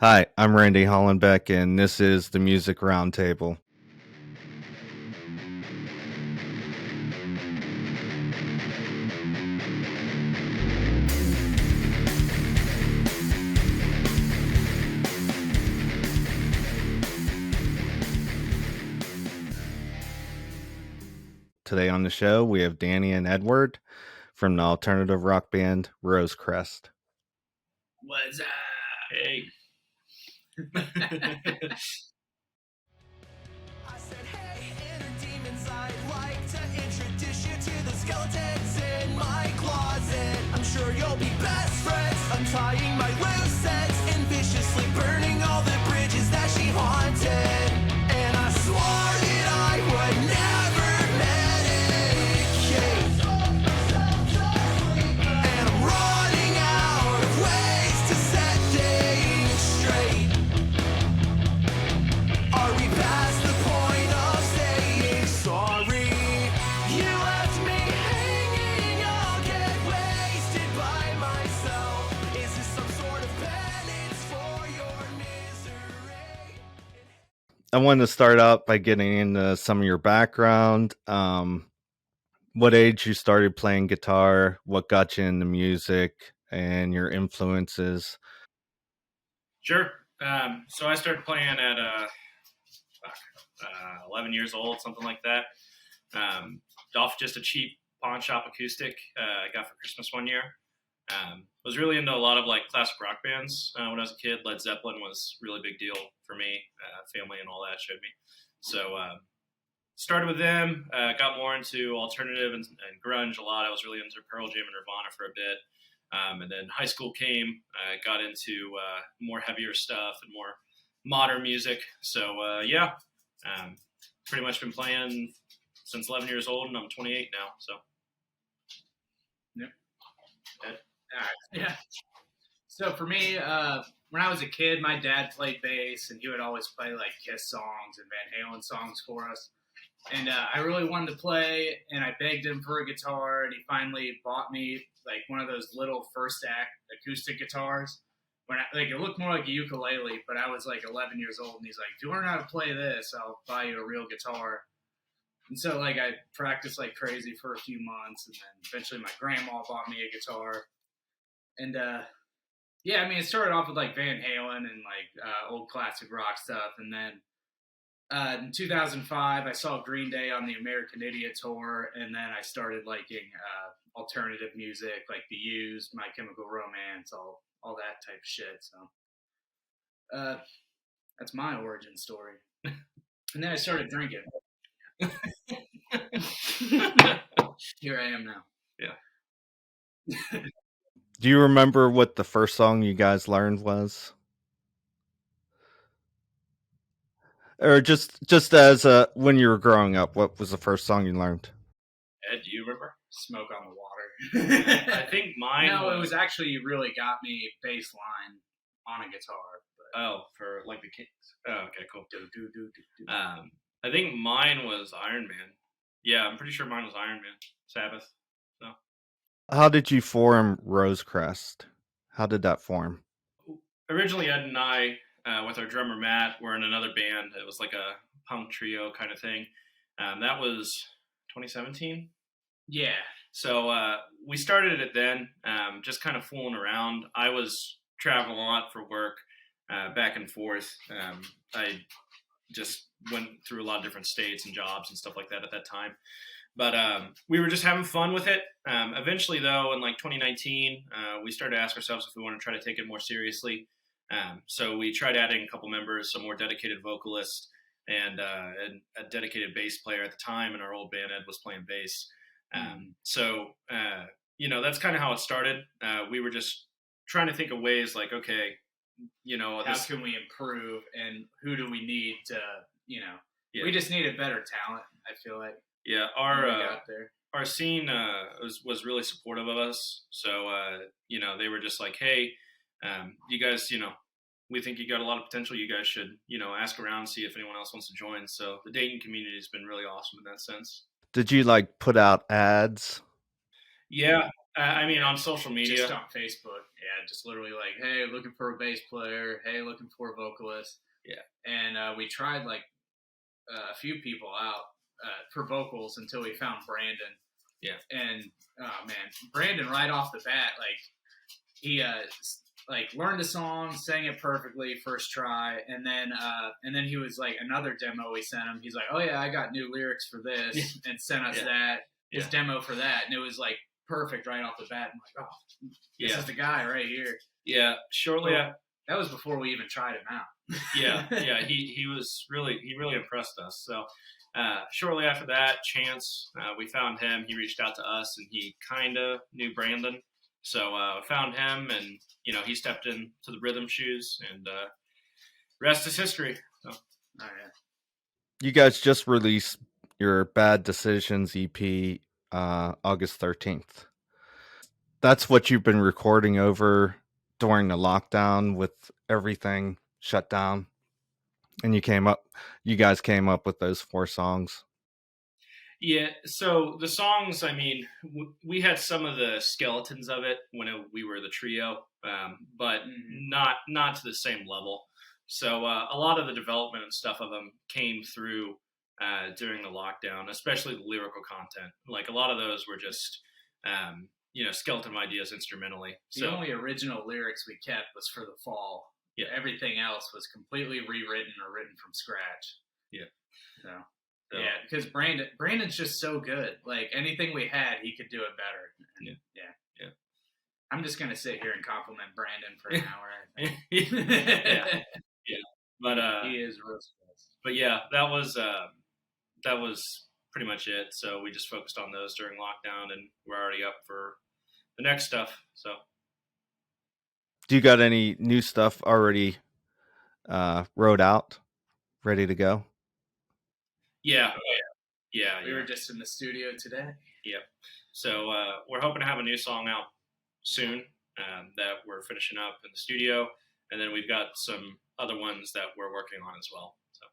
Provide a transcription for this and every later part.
Hi, I'm Randy Hollenbeck, and this is the Music Roundtable. Today on the show, we have Danny and Edward from the alternative rock band Rose Crest. What's up? Hey. I said, hey, inner demons, I'd like to introduce you to the skeletons in my closet. I'm sure you'll be best friends, untying my loose ends and viciously burning all the bridges that she haunted. And I swore that I would never medicate. And I'm running out of ways to set things straight. Are we past the point of saying sorry? You left me hanging, I'll get wasted by myself. Is this some sort of penance for your misery? I wanted to start out by getting into some of your background. What age you started playing guitar, what got you into music, and your influences. Sure. So I started playing at 11 years old, something like that. Off just a cheap pawn shop acoustic I got for Christmas one year. Was really into a lot of like classic rock bands when I was a kid. Led Zeppelin was a really big deal for me. Family and all that showed me. So started with them. Got more into alternative and grunge a lot. I was really into Pearl Jam and Nirvana for a bit. And then high school came, got into more heavier stuff and more modern music. So pretty much been playing since 11 years old, and I'm 28 now. So, Yep. Yeah. So for me, when I was a kid, my dad played bass, and he would always play like Kiss songs and Van Halen songs for us. And I really wanted to play, and I begged him for a guitar, and he finally bought me like one of those little first act acoustic guitars. It looked more like a ukulele, but I was like 11 years old, and he's like, "If you learn how to play this, I'll buy you a real guitar." And so like I practiced like crazy for a few months, and then eventually my grandma bought me a guitar. And it started off with like Van Halen and like old classic rock stuff, and then in 2005, I saw Green Day on the American Idiot tour, and then I started liking alternative music, like The Used, My Chemical Romance, all that type of shit. So that's my origin story. And then I started drinking. Here I am now. Yeah. Do you remember what the first song you guys learned was? Or just as when you were growing up, what was the first song you learned? Ed, do you remember? Smoke on the Water. I think mine. No, it was actually really got me bass line on a guitar. But... Oh, for like the Kings. Oh, okay, cool. I think mine was Iron Man. Yeah, I'm pretty sure mine was Iron Man. Sabbath. So. How did you form Rose Crest? How did that form? Originally, Ed and I, with our drummer Matt, were in another band. It was like a punk trio kind of thing. That was 2017. Yeah. So we started it then, just kind of fooling around. I was traveling a lot for work, back and forth. I just went through a lot of different states and jobs and stuff like that at that time. But we were just having fun with it. Eventually, though, in like 2019, we started to ask ourselves if we want to try to take it more seriously. So we tried adding a couple members, some more dedicated vocalists, and a dedicated bass player at the time. And our old band, Ed, was playing bass. That's kind of how it started. We were just trying to think of ways like, okay, how can we improve, and who do we need to, we just needed better talent, I feel like. Yeah, our scene was really supportive of us. So, they were just like, hey, you guys, we think you got a lot of potential. You guys should, ask around, see if anyone else wants to join. So the Dayton community has been really awesome in that sense. Did you like put out ads? Yeah, I mean, on social media. Just on Facebook. Yeah, just literally like, hey, looking for a bass player. Hey, looking for a vocalist. Yeah. And we tried like a few people out for vocals until we found Brandon. Yeah. And oh man, Brandon right off the bat, like he like learned a song, sang it perfectly first try, and then he was like another demo we sent him. He's like, oh yeah, I got new lyrics for this, and sent us his demo for that, and it was like perfect right off the bat. I'm like, oh, this is the guy right here. Yeah, shortly. That was before we even tried him out. yeah. He really impressed us. So shortly after that, Chance, we found him. He reached out to us, and he kind of knew Brandon. So found him, and he stepped into the rhythm shoes, and rest is history. So. Oh yeah. You guys just released your Bad Decisions EP August 13th. That's what you've been recording over during the lockdown with everything shut down. And you guys came up with those 4 songs. Yeah, so the songs, I mean, we had some of the skeletons of it when we were the trio, but not to the same level. So a lot of the development and stuff of them came through during the lockdown, especially the lyrical content. Like a lot of those were just, skeleton ideas instrumentally. The only original lyrics we kept was for the fall. Yeah, everything else was completely rewritten or written from scratch. Yeah. So. Yeah, because Brandon's just so good. Like anything we had, he could do it better. Yeah. I'm just gonna sit here and compliment Brandon for an hour. I think. Yeah. But he is Rose Crest. But yeah, that was pretty much it. So we just focused on those during lockdown, and we're already up for the next stuff. So, do you got any new stuff already wrote out, ready to go? Yeah. We were just in the studio today. Yep. So we're hoping to have a new song out soon that we're finishing up in the studio, and then we've got some other ones that we're working on as well. So,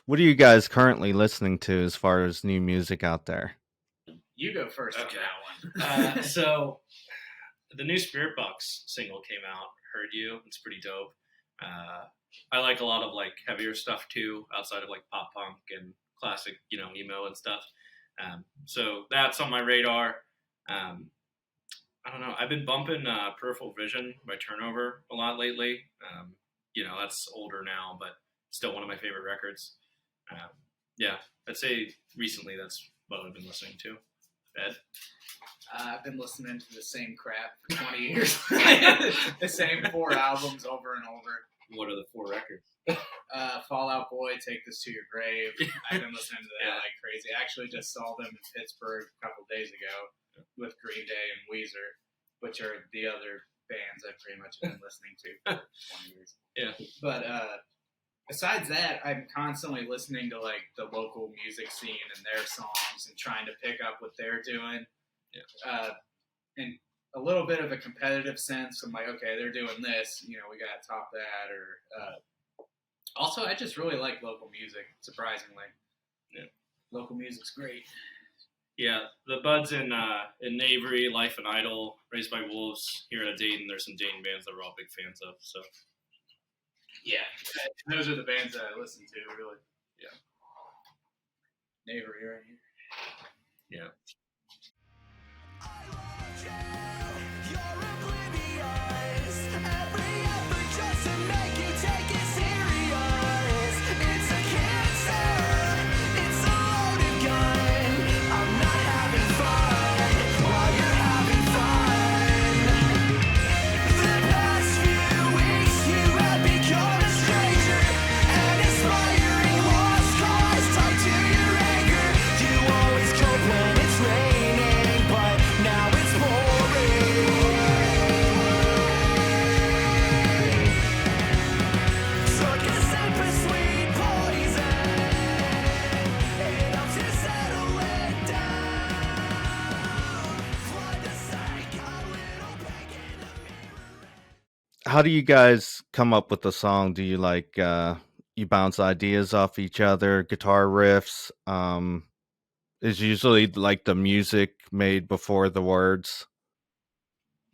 what are you guys currently listening to as far as new music out there? You go first on that one. So the new Spirit Box single came out. Heard You. It's pretty dope. I like a lot of like heavier stuff too, outside of like pop punk and classic, emo and stuff. So that's on my radar. I don't know. I've been bumping Peripheral Vision by Turnover a lot lately. That's older now, but still one of my favorite records. I'd say recently that's what I've been listening to. Ed? I've been listening to the same crap for 20 years. The same 4 albums over and over. What are the 4 records? Fall Out Boy, Take This to Your Grave. I've been listening to that like crazy. I actually just saw them in Pittsburgh a couple days ago with Green Day and Weezer, which are the other bands I've pretty much been listening to for 20 years. Yeah. But besides that, I'm constantly listening to like the local music scene and their songs and trying to pick up what they're doing. Yeah. And a little bit of a competitive sense. I'm like, okay, they're doing this, we got to top that. Or also, I just really like local music, surprisingly. Yeah. Local music's great. Yeah, the buds in Avery, Life and Idol, Raised by Wolves here at Dayton. There's some Dayton bands that we're all big fans of. So, yeah, those are the bands that I listen to, really. Yeah. Avery right here. Yeah. How do you guys come up with the song? Do you like you bounce ideas off each other, guitar riffs? Is usually like the music made before the words?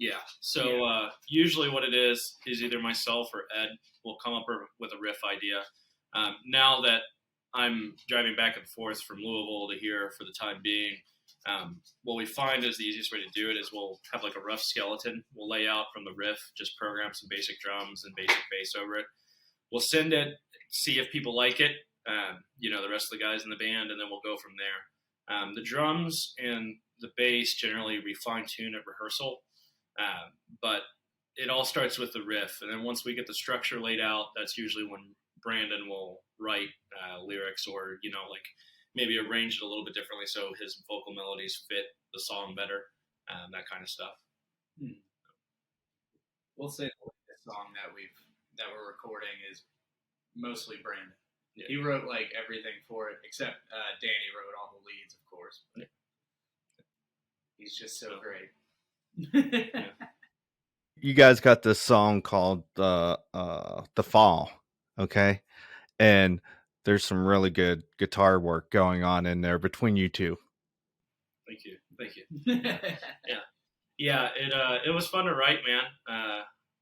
Yeah. So usually what it is either myself or Ed will come up with a riff idea. Now that I'm driving back and forth from Louisville to here for the time being, what we find is the easiest way to do it is we'll have like a rough skeleton. We'll lay out from the riff, just program some basic drums and basic bass over it. We'll send it, see if people like it, the rest of the guys in the band, and then we'll go from there. The drums and the bass generally we fine tune at rehearsal. But it all starts with the riff, and then once we get the structure laid out, that's usually when Brandon will write lyrics or like maybe arrange it a little bit differently so his vocal melodies fit the song better, that kind of stuff. We'll say the latest song that we're recording is mostly Brandon. Yeah. He wrote like everything for it except Danny wrote all the leads, of course. But he's just so great. You guys got this song called The Fall, okay? And there's some really good guitar work going on in there between you two. Thank you. Yeah. It was fun to write, man.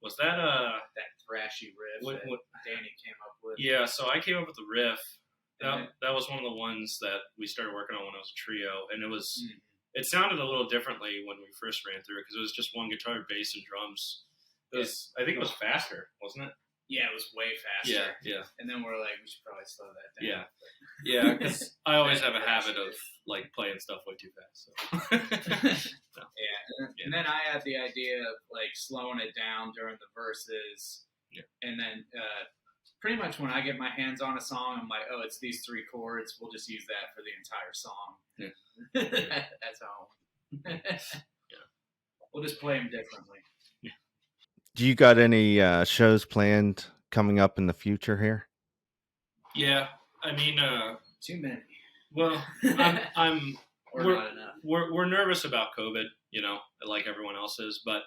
Was that that thrashy riff what Danny came up with? Yeah, so I came up with the riff. That was one of the ones that we started working on when I was a trio, and it was. It sounded a little differently when we first ran through it because it was just one guitar, bass, and drums. I think it was faster, wasn't it? Yeah, it was way faster. Yeah. And then we're like, we should probably slow that down. Yeah, because I always have a habit of like playing stuff way too fast. So. And then I had the idea of like slowing it down during the verses. Yeah. And then pretty much when I get my hands on a song, I'm like, oh, it's these 3 chords. We'll just use that for the entire song. Yeah. That's how. We'll just play them differently. Yeah. Do you got any shows planned coming up in the future here? Yeah, I mean, too many. Well, I'm. Not enough. We're nervous about COVID, like everyone else is, but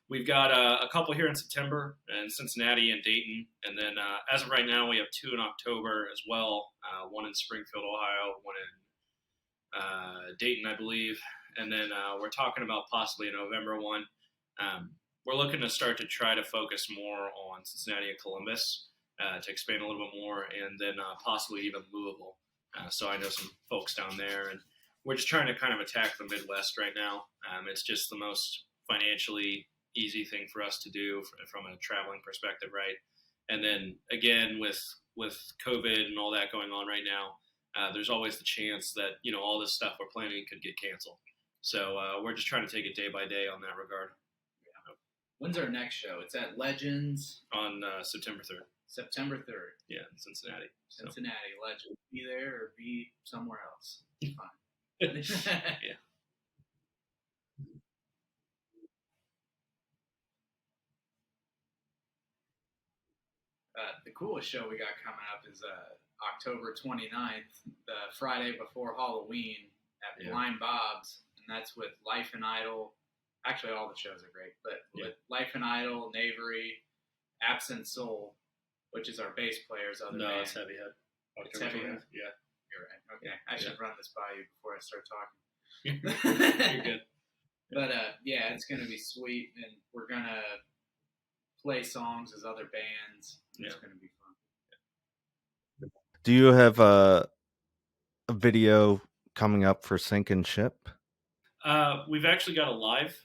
we've got a couple here in September in Cincinnati and Dayton, and then as of right now, we have 2 in October as well. One in Springfield, Ohio, one in Dayton, I believe, and then we're talking about possibly a November one. We're looking to start to try to focus more on Cincinnati and Columbus to expand a little bit more, and then possibly even Louisville. So I know some folks down there, and we're just trying to kind of attack the Midwest right now. It's just the most financially easy thing for us to do from a traveling perspective, right? And then again, with COVID and all that going on right now, there's always the chance that all this stuff we're planning could get canceled. So we're just trying to take it day by day on that regard. Yeah. When's our next show? It's at Legends on September 3rd. September 3rd. Yeah, in Cincinnati. Cincinnati, Legends. Be there or be somewhere else. Fine. Yeah. The coolest show we got coming up is October 29th, the Friday before Halloween at Blind Bob's, and that's with Life and Idol. Actually, all the shows are great, but with Life and Idol, Knavery, Absent Soul, which is our bass player's other band. No, it's Heavyhead. It's Heavyhead? Yeah. You're right. Okay. I should run this by you before I start talking. You're good. But, it's going to be sweet, and we're going to play songs as other bands. It's going to be fun. Do you have a video coming up for Sink and Ship? We've actually got a live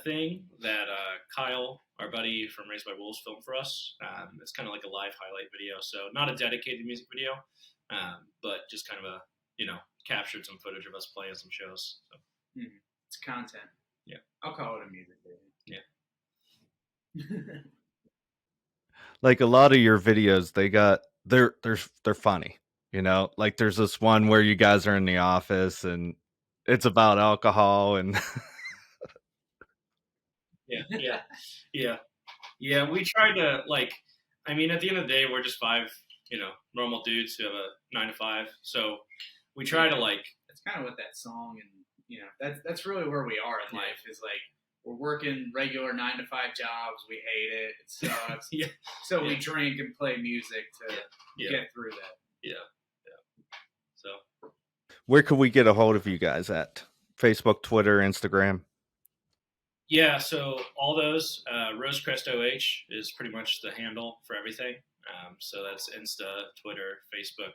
thing that Kyle, our buddy from Raised by Wolves, filmed for us. It's kind of like a live highlight video, so not a dedicated music video, but just kind of a, captured some footage of us playing some shows. So. Mm-hmm. It's content. Yeah. I'll call it a music video. Yeah. Like a lot of your videos, they're funny, like there's this one where you guys are in the office and it's about alcohol and yeah. We try to at the end of the day, we're just 5, normal dudes who have a 9 to 5. So we try to It's kind of what that song and that's really where we are in life is we're working regular 9 to 5 jobs. We hate it. It sucks. So we drink and play music to get through that. Yeah. So where could we get a hold of you guys at? Facebook, Twitter, Instagram? Yeah, so all those, Rose Crest OH is pretty much the handle for everything. So that's Insta, Twitter, Facebook.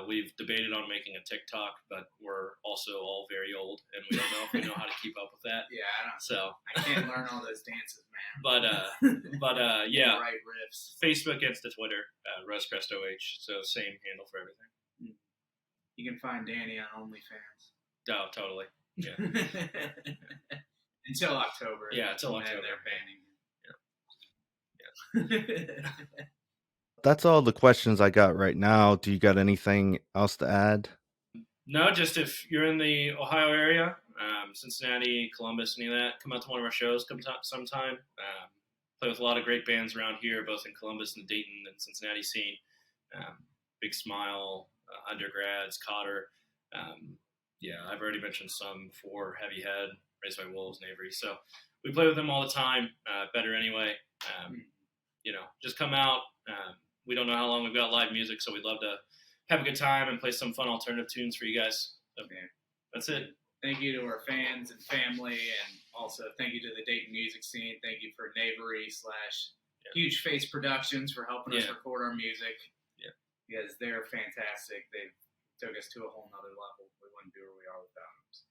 We've debated on making a TikTok, but we're also all very old, and we don't know if we know how to keep up with that. Yeah, So I can't learn all those dances, man. But yeah, Right riffs. Facebook, Insta, Twitter, Rose Crest OH. So same handle for everything. You can find Danny on OnlyFans. Oh, totally. Yeah. Until October. Yeah, until and then October. They're banning him. Yeah. That's all the questions I got right now. Do you got anything else to add? No, just if you're in the Ohio area, Cincinnati, Columbus, any of that, come out to one of our shows sometime. Play with a lot of great bands around here, both in Columbus and the Dayton and Cincinnati scene. Big Smile, Undergrads, Cotter. Yeah, I've already mentioned some before, Heavy Head, Raised by Wolves, and Avery. So we play with them all the time, better anyway. Just come out. We don't know how long we've got live music, so we'd love to have a good time and play some fun alternative tunes for you guys. So, that's it. Thank you to our fans and family, and also thank you to the Dayton music scene. Thank you for Knavery / Huge Face Productions for helping us record our music. Yeah. Because they're fantastic. They took us to a whole nother level. We wouldn't be where we are without them. So.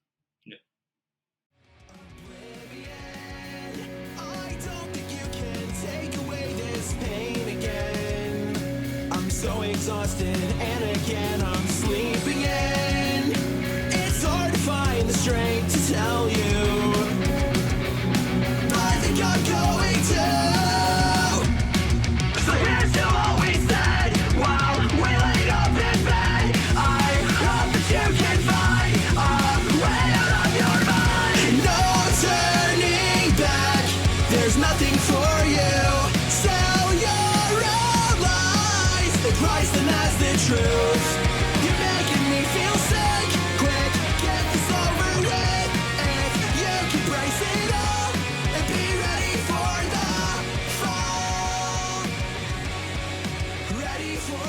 I don't think you can take away this pain again. I'm so exhausted, and again I'm sleeping in. It's hard to find the strength to tell you. I think I'm going to. So here's to what we said while we laid up in bed. I hope that you can find a way out of your mind. No turning back. There's nothing for you. Sell your own lies. The price and that's the truth. You're making me feel sick. Quick, get this over with. If you can brace it up and be ready for the fall. Ready for